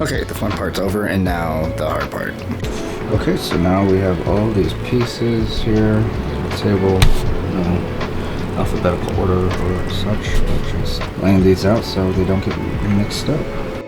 Okay, the fun part's over, and now the hard part. Okay, so now we have all these pieces here, the table, alphabetical order or such. We're just laying these out so they don't get mixed up.